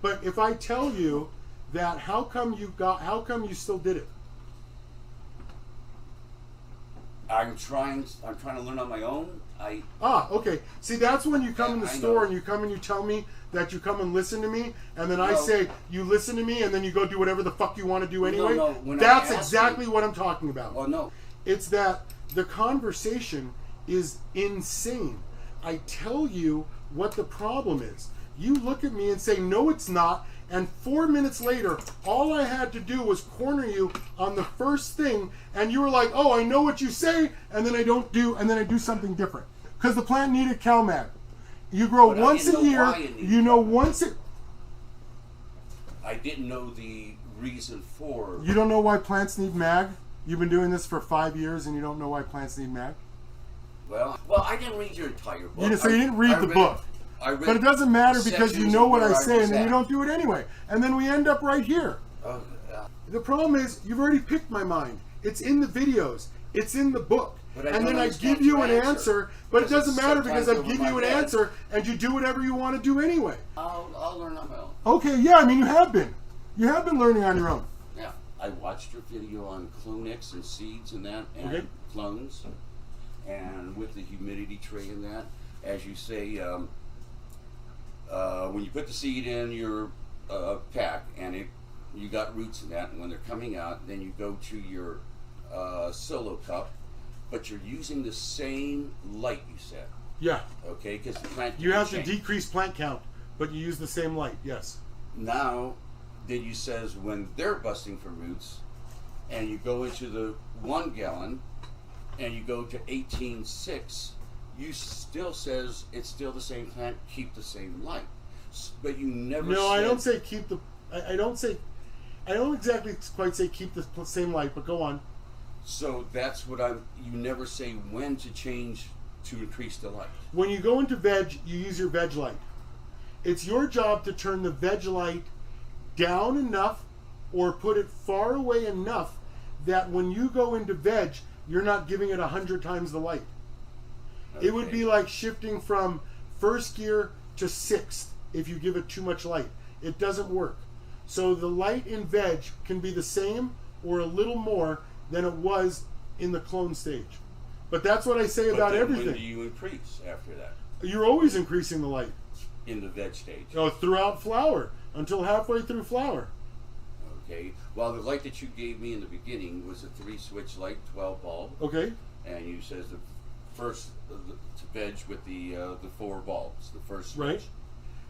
But if I tell you that, how come you still did it? I'm trying to learn on my own. Okay. See, that's when you come in the store know. and you come and you tell me that you come and listen to me, and then I No. say you listen to me, and then you go do whatever the fuck you want to do anyway. No, when That's I ask exactly you- what I'm talking about. Well, no. It's that the conversation is insane. I tell you what the problem is. You look at me and say, no, it's not. And 4 minutes later, all I had to do was corner you on the first thing, and you were like, oh, I know what you say, and then I do something different. Because the plant needed CalMag. You grow But I once didn't a know year, why it needed you know CalMag. once it... I didn't know the reason for. You don't know why plants need mag? You've been doing this for 5 years, and you don't know why plants need mag? Well, I didn't read your entire book. So you didn't read the book. But it doesn't matter because you know what I say, and then you don't do it anyway. And then we end up right here. Oh, yeah. The problem is, you've already picked my mind. It's in the videos. It's in the book. But I And don't then I understand give you your an answer. answer, but it Because doesn't it's matter because I sometimes give over you an my head. answer, and you do whatever you want to do anyway. I'll learn on my own. Okay, yeah, I mean, you have been. You have been learning on your own. Yeah. I watched your video on Clonex and seeds and that, and Okay. clones, and with the humidity tray and that. As you say, when you put the seed in your pack and you got roots in that, and when they're coming out, then you go to your solo cup, but you're using the same light, you said, Yeah. okay? Because the plant You can have to change. decrease plant count, but you use the same light, yes. Now, then you says when they're busting for roots, and you go into the 1 gallon, and you go to 18.6, you still says it's still the same plant, keep the same light, but you never. No, said, I don't say keep the... I don't exactly quite say keep the same light, but go on. So that's what I'm. You never say when to change to increase the light. When you go into veg, you use your veg light. It's your job to turn the veg light down enough or put it far away enough that when you go into veg, you're not giving it 100 times the light. It would Okay. be like shifting from first gear to sixth if you give it too much light. It doesn't work. So the light in veg can be the same or a little more than it was in the clone stage. But that's what I say But about then everything. When do you increase after that You're always increasing the light. in the veg stage? Throughout flower until halfway through flower. Okay. Well, the light that you gave me in the beginning was a 3-switch light, 12 bulb, Okay. and you says the first to veg with the 4 bulbs, the first switch. Right.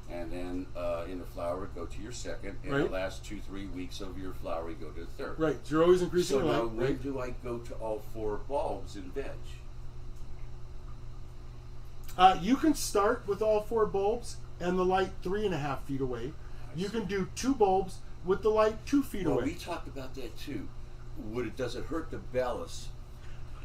And then in the flower, go to your second. In Right. the last 2-3 weeks of your flower, you go to the third. Right. So you're always increasing So the now, light. when Right. do I go to all 4 bulbs in veg? You can start with all 4 bulbs and the light 3.5 feet away. You can do 2 bulbs with the light 2 feet Well, away. we talked about that too. Does it hurt the ballast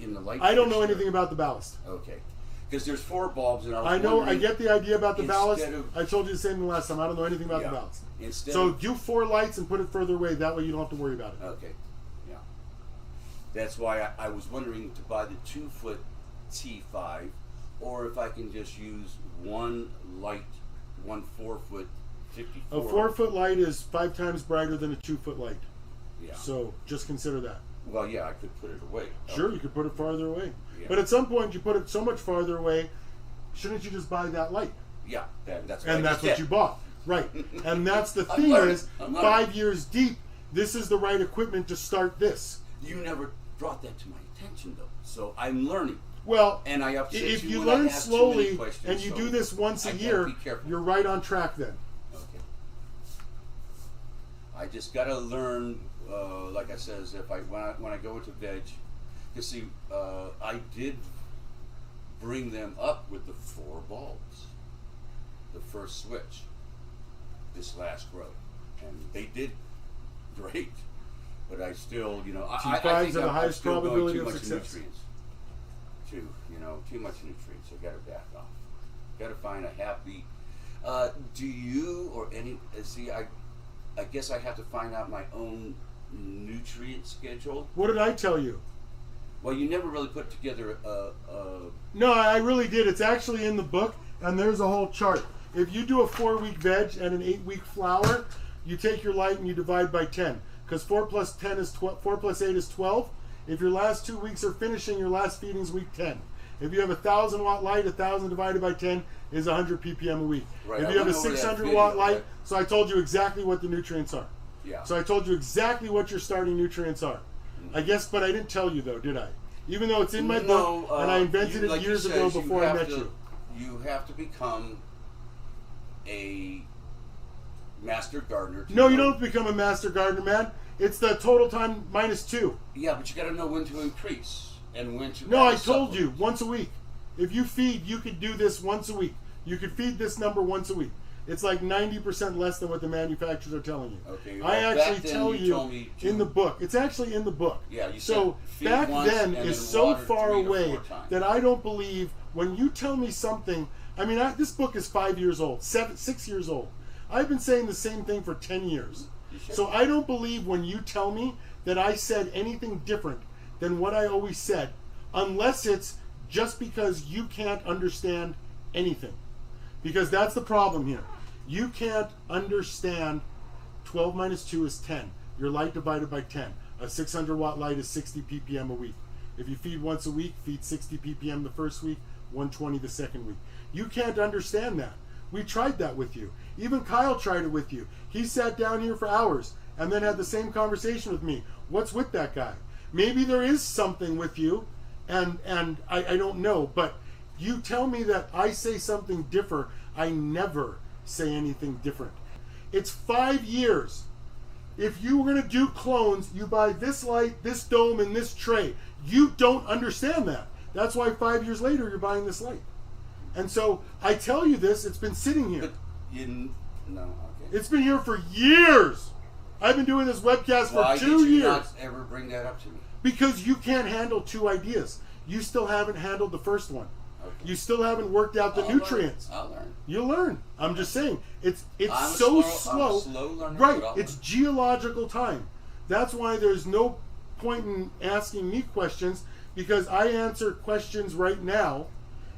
in the light? I don't know fixture? anything about the ballast. Okay, because there's 4 bulbs, and I was I know. I wondering, get the idea about the ballast. instead of- I told you the same thing last time. I don't know anything about Yeah. the ballast. Instead So of, do 4 lights and put it further away. That way you don't have to worry about it. okay, yeah. That's why I was wondering to buy the 2-foot T5, or if I can just use one light, one 4-foot 54. A 4-foot light is 5 times brighter than a 2-foot light. Yeah. So just consider that. Well, yeah, I could put it away. Sure, you could put it farther away. Yeah. But at some point you put it so much farther away, shouldn't you just buy that light? Yeah, that's what And I that's just what did. you bought. Right. And that's the I'm thing learning. is, I'm learning. 5 years deep, this is the right equipment to start this. You never brought that to my attention, though. So I'm learning. Well, And I upset if you you when I learn asked too many slowly questions, and you so do this once I a gotta year, be careful. you're right on track then. Okay. I just got to learn, like I says, when I go into veg, you see, I did bring them up with the 4 bulbs, the first switch, this last grow, and they did great. But I still, I T5s think are the I'm highest still going probability too of much success. nutrients. Too much nutrients. I got to back off. Got to find a happy. Do you or any? See, I guess I have to find out my own nutrient schedule. What did I tell you? Well, you never really put together a No, I really did. It's actually in the book, and there's a whole chart. if you do a 4-week veg and an 8-week flower, you take your light and you divide by 10. Because 4 plus 10 is 12, 4 plus 8 is 12. If your last 2 weeks are finishing, your last feeding is week 10. If you have a 1,000 watt light, 1,000 divided by 10 is 100 ppm a week. Right, if you have a 600 watt light, so I told you exactly what the nutrients are. Yeah. So I told you exactly what your starting nutrients are. I guess, but I didn't tell you though, did I? Even though it's in my book, and I invented it years ago before I met you. You have to become a master gardener. No, you don't have to become a master gardener, man. It's the total time -2. Yeah, but you got to know when to increase and when to. No, I told you once a week. If you feed, you could do this once a week. You could feed this number once a week. It's like 90% less than what the manufacturers are telling you. Okay. I actually tell you in the book. It's actually in the book. Yeah, you so said back once then and is then so water far 3 to 4 away times. that I don't believe when you tell me something. I mean, this book is 5 years old, 6 years old. I've been saying the same thing for 10 years. So I don't believe when you tell me that I said anything different than what I always said, unless it's just because you can't understand anything. Because that's the problem here. You can't understand 12 minus 2 is 10. Your light divided by 10. A 600 watt light is 60 ppm a week. If you feed once a week, feed 60 ppm the first week, 120 the second week. You can't understand that. We tried that with you. Even Kyle tried it with you. He sat down here for hours and then had the same conversation with me. What's with that guy? Maybe there is something with you, and I don't know, but you tell me that I say something different. I never say anything different. It's 5 years. If you were going to do clones, you buy this light, this dome, and this tray. You don't understand that. That's why 5 years later you're buying this light. And so I tell you this, it's been sitting here. No, okay. It's been here for years. I've been doing this webcast Why for 2 did you years. not ever bring that up to me? Because you can't handle 2 ideas. You still haven't handled the first one. Okay. You still haven't worked out the nutrients. I'll learn. You'll learn. I'm just saying. It's I'm so I'm a slow. slow learner, Right. but I'll It's learn. geological time. That's why there's no point in asking me questions, because I answer questions right now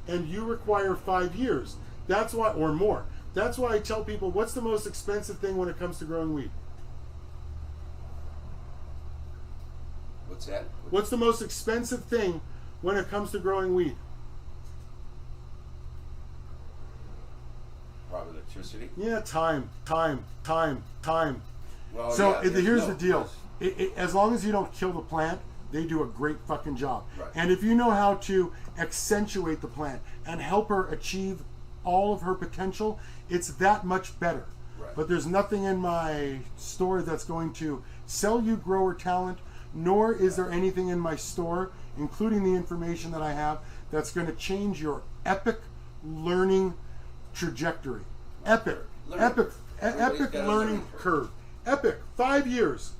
and you require 5 years. That's why, or more. That's why I tell people, what's the most expensive thing when it comes to growing weed? What's that? What's the most expensive thing when it comes to growing weed? Probably electricity. Yeah, time. Well, So yeah, here's no, the deal. yes. As long as you don't kill the plant, they do a great fucking job. Right. And if you know how to accentuate the plant and help her achieve all of her potential, it's that much better. Right. But there's nothing in my store that's going to sell you grower talent, nor is there anything in my store, including the information that I have, that's going to change your epic learning trajectory. Epic Everybody's learning got a curve. Epic. 5 years.